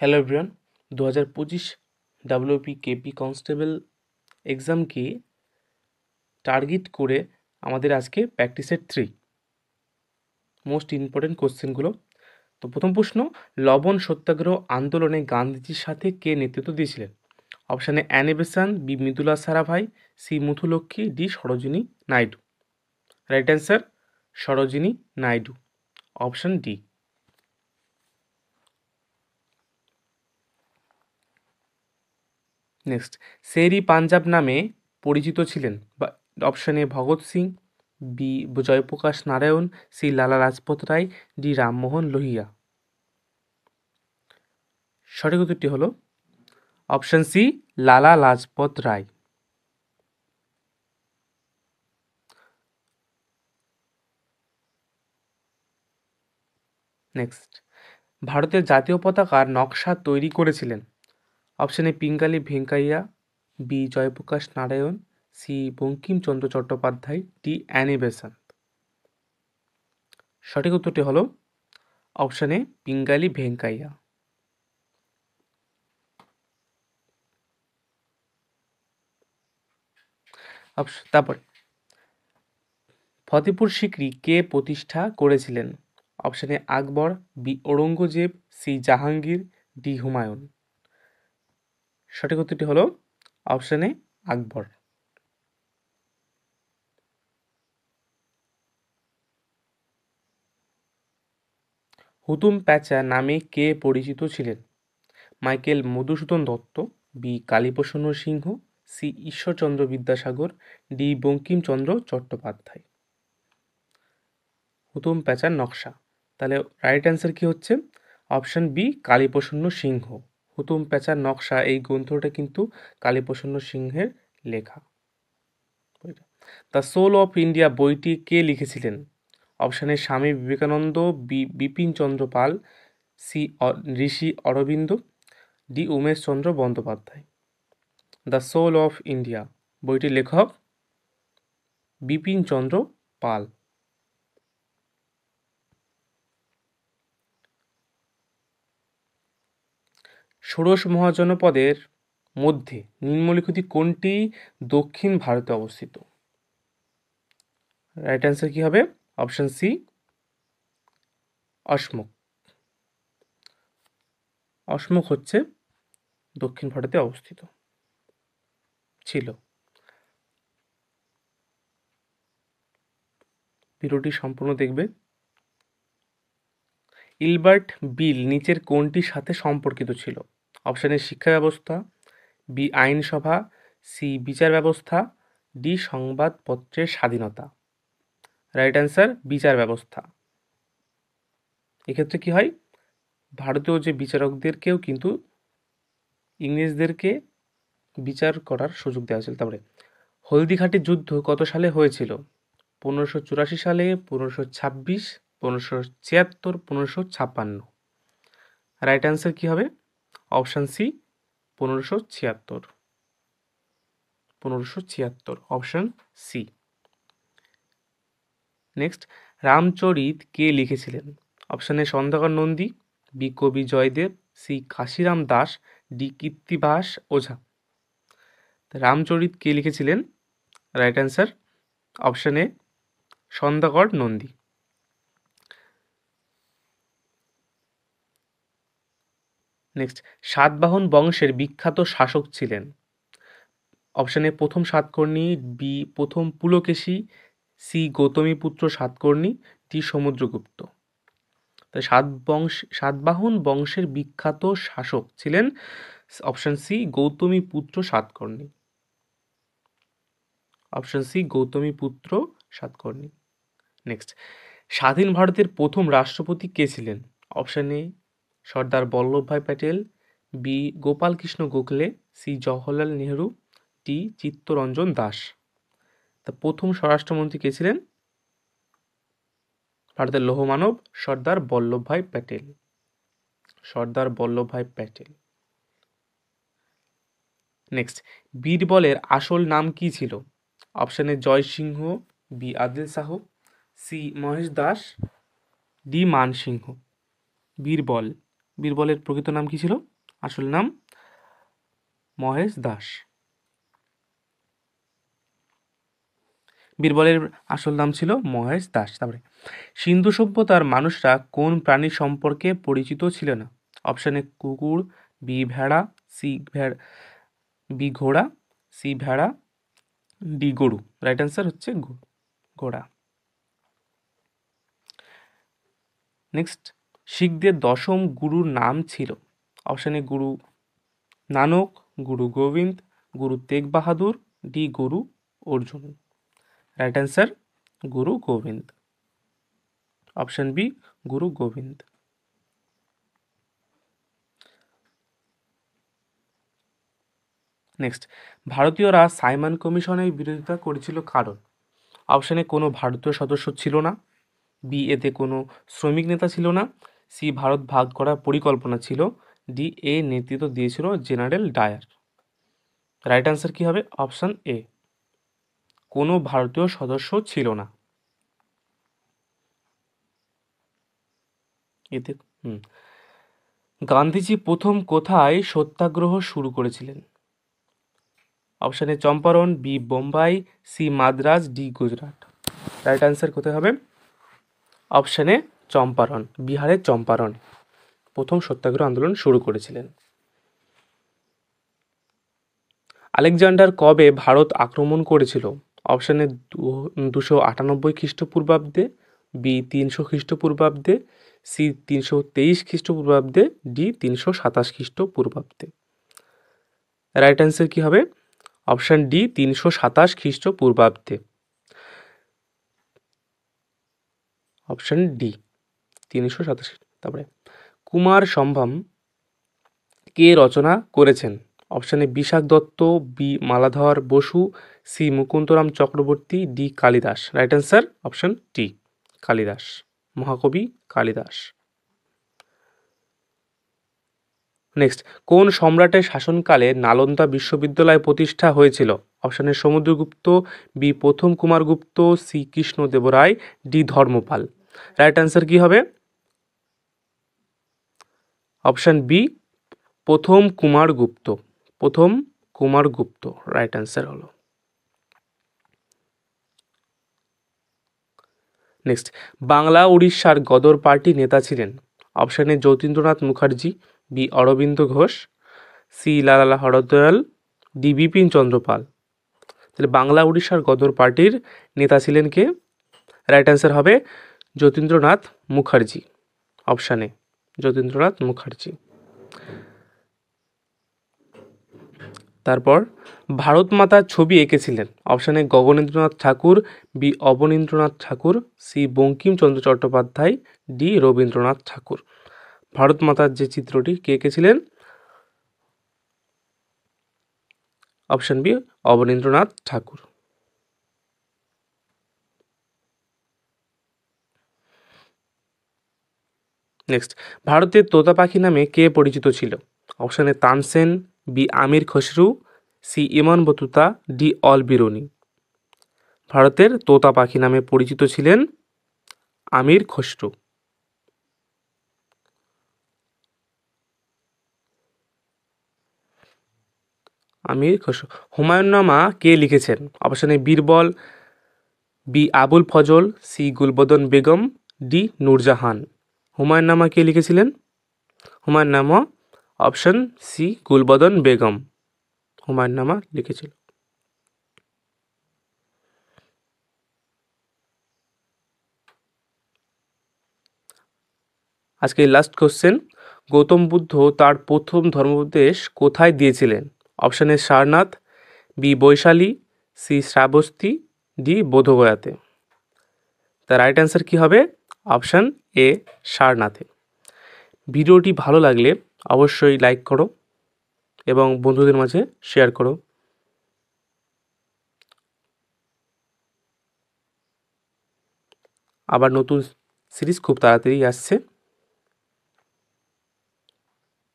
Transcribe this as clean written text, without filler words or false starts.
Hello everyone, 2025 WP KP constable এক্সামকে target করে আমাদের আজকে প্র্যাকটিস সেট 3 মোস্ট ইম্পর্টেন্ট কোশ্চেনগুলো। তো প্রথম প্রশ্ন, লবণ সত্যাগ্রহ আন্দোলনে গান্ধীজির সাথে কে নেতৃত্ব দিয়েছিলেন? অপশানে Annie Besant, B Mridula Sarabhai, C Muthulakshmi, D Sarojini Naidu. Right answer Sarojini Naidu, option D. Next, Sher-e Punjab নামে পরিচিত ছিলেন? বা option A Bhagat Singh, B Jayaprakash Narayan, C Lala Lajpat Rai, D Rammohan Lohia. সঠিক উত্তরটি হলো অপশান সি লালা লাজপত রায়। নেক্সট, ভারতের জাতীয় পতাকার নকশা তৈরি করেছিলেন? Option A Pingali Venkayya, B Jayaprakash Narayan, C Bankimchandra Chattopadhyay, D Annie Besant. সঠিক উত্তরটি হলো অপশান এ পিঙ্গালি ভেঙ্কাইয়া। তারপরে ফতেপুর সিক্রি কে প্রতিষ্ঠা করেছিলেন? Option A Akbar, B Aurangzeb, C Jahangir, D Humayun. সঠিক উত্তরটি হলো অপশান এ আকবর। হুতুম প্যাঁচা নামে কে পরিচিত ছিলেন? Michael Madhusudan Dutta, B Kaliprasanna Singha, C Ishwarchandra Vidyasagar, D Bankimchandra Chattopadhyay. হুতুম প্যাঁচার নকশা, তাহলে রাইট অ্যান্সার কি হচ্ছে অপশান বি কালীপ্রসন্ন সিংহ। হুতুম প্যাঁচার নকশা এই গ্রন্থটা কিন্তু কালীপ্রসন্ন সিংহের লেখা। দ্য সোল অফ ইন্ডিয়া বইটি কে লিখেছিলেন? Option A Swami Vivekananda, B Bipinchandra Pal, C Rishi Aurobindo, D Umeshchandra Bandyopadhyay. The soul of India বইটির লেখক বিপিনচন্দ্র পাল। ষোড়শ মহাজনপদের মধ্যে নিম্নলিখিত কোনটি দক্ষিণ ভারতে অবস্থিত? রাইট অ্যান্সার কি হবে অপশান সি অশমুখ। অশমুখ হচ্ছে দক্ষিণ ভারতে অবস্থিত ছিল। ভিডিওটি সম্পূর্ণ দেখবে। ইলবার্ট বিল নিচের কোনটির সাথে সম্পর্কিত ছিল? অপশানে শিক্ষা ব্যবস্থা, বি আইনসভা, সি বিচার ব্যবস্থা, ডি সংবাদপত্রের স্বাধীনতা। রাইট অ্যান্সার বিচার ব্যবস্থা। এক্ষেত্রে কি হয়, ভারতীয় যে বিচারকদেরকেও কিন্তু ইংরেজদেরকে বিচার করার সুযোগ দেওয়া হয়েছিল। তারপরে হলদিঘাটের যুদ্ধ কত সালে হয়েছিল? 1584 সালে, 1526, 1576, 1556। রাইট অ্যান্সার কি হবে option C 1576। 1576 option C. Next, Ramacharita কে লিখেছিলেন? অপশানে সন্ধ্যাকর নন্দী, বি কবি জয়দেব, সি কাশিরাম দাস, ডি কীর্তিবাস ওঝা। রামচরিত কে লিখেছিলেন? Right answer option A Sandhyakar Nandi. Next, Satavahana বংশের বিখ্যাত শাসক ছিলেন? অপশানে প্রথম সাতকর্ণী, বি প্রথম পুলকেশী, সি গৌতমীপুত্র সাতকর্ণী, ডি সমুদ্রগুপ্ত। তাই সাতবাহন বংশের বিখ্যাত শাসক ছিলেন option C Gautamiputra Satakarni. Option C Gautamiputra Satakarni. Next, স্বাধীন ভারতের প্রথম রাষ্ট্রপতি কে ছিলেন? Option A Sardar Vallabhbhai Patel, B Gopal Krishna Gokhale, C Jawaharlal Nehru, D Chittaranjan Das. তা প্রথম স্বরাষ্ট্রমন্ত্রী কে ছিলেন ভারতের লৌহমানব? সর্দার বল্লভভাই প্যাটেল। সর্দার বল্লভভাই প্যাটেল। নেক্সট, বীরবলের আসল নাম কি ছিল? অপশানে Jai Singh, B Adil Shah, C Mahesh Das, D Man Singh. Birbal, বীরবলের প্রকৃত নাম কি ছিল? আসল নাম মহেশ দাস। বীরবলের আসল নাম ছিল মহেশ দাস। তারপরে সিন্ধু সভ্যতার মানুষরা কোন প্রাণী সম্পর্কে পরিচিত ছিল না? অপশান এ কুকুর, বি ভেড়া, বি ঘোড়া, সি ভেড়া, ডি গরু। রাইট অ্যান্সার হচ্ছে ঘোড়া। নেক্সট, শিখদের দশম গুরুর নাম ছিল? অপশান এ গুরু নানক, গুরু গোবিন্দ, গুরু তেগ বাহাদুর, ডি গুরু Arjun. Right answer Guru Gobind. Option B Guru Gobind. Next, ভারতীয়রা সাইমন কমিশনের বিরোধিতা করেছিল কারণ? অপশানে কোনো ভারতীয় সদস্য ছিল না, বি এতে কোনো শ্রমিক নেতা ছিল না, সি ভারত ভাগ করার পরিকল্পনা ছিল, ডি এ নেতৃত্ব দিয়েছিল জেনারেল ডায়ার। রাইট অ্যান্সার কি হবে? অপশান এ, কোনো ভারতীয় সদস্য ছিল না এতে। গান্ধীজি প্রথম কোথায় সত্যাগ্রহ শুরু করেছিলেন? Option A Champaran, B Bombay, C Madras, D Gujarat. Right answer কোথায় হবে? অপশান এ চম্পারণ, বিহারের চম্পারণ প্রথম সত্যাগ্রহ আন্দোলন শুরু করেছিলেন। আলেকজান্ডার কবে ভারত আক্রমণ করেছিল? অপশান এ 298 খ্রিস্টপূর্বাব্দে, বি 300 খ্রিস্টপূর্বাব্দে, সি 323 খ্রিস্টপূর্বাব্দে, ডি 327 খ্রিস্টপূর্বাব্দে। রাইট অ্যান্সার কি হবে? অপশান ডি 327 খ্রিস্টপূর্বাব্দে। Option D 327। তারপরে কুমার সম্ভ্রম কে রচনা করেছেন? Option A Vishakh Datta, B Maladhar Basu, C Mukundaram Chakraborty, D Kalidas. Right answer option D, Kalidas, মহাকবি কালিদাস। নেক্সট, কোন সম্রাটের শাসনকালে নালন্দা বিশ্ববিদ্যালয় প্রতিষ্ঠা হয়েছিল? অপশান এ সমুদ্রগুপ্ত, বি প্রথম Kumargupta, C Krishnadevaraya, D Dharmapal. Right answer কি হবে? অপশান বি প্রথম কুমারগুপ্ত। প্রথম কুমারগুপ্ত রাইট অ্যান্সার হলো। নেক্সট, বাংলা উড়িষ্যার গদর পার্টির নেতা ছিলেন? Option A Jatindranath Mukherjee, B Aurobindo Ghosh, C Lala Hardayal, D Bipin Chandrapal. তাহলে বাংলা উড়িষ্যার গদর পার্টির নেতা ছিলেন কে? রাইট অ্যান্সার হবে যতীন্দ্রনাথ মুখার্জি। Option A Jatindranath Mukherjee. তারপর ভারত মাতার ছবি এঁকেছিলেন? Option A Gaganendranath Tagore, B Abanindranath Tagore, C Bankimchandra Chattopadhyay, D Rabindranath Tagore. Bharat মাতার যে চিত্রটি কে এঁকেছিলেন? Option B Abanindranath Tagore. Next, ভারতের তোতা পাখি নামে কে পরিচিত ছিল? Option A Tansen, B Amir Khusrau, C Ibn Battuta, D Al Biruni. ভারতের তোতা পাখি নামে পরিচিত ছিলেন আমির খসরু। আমির খসরু। হুমায়ুন্নামা কে লিখেছেন? Option A Birbal, B Abul Fazl, C Gulbadan Begum, D Nurjahan. Humayunnama কে লিখেছিলেন? হুমায়ুন্নামা অপশান সি গুলবদন বেগম হুমায়ুন্নামা লিখেছিল। আজকে লাস্ট কোশ্চেন, গৌতম বুদ্ধ তার প্রথম ধর্মোপদেশ কোথায় দিয়েছিলেন? Option A Sarnath, B Vaishali, C Shravasti, D বোধগয়াতে। তার রাইট অ্যান্সার কি হবে? অপশান এ সারনাথে। ভিডিওটি ভালো লাগলে অবশ্যই লাইক করো এবং বন্ধুদের মাঝে শেয়ার করো। আবার নতুন সিরিজ খুব তাড়াতাড়ি আসছে।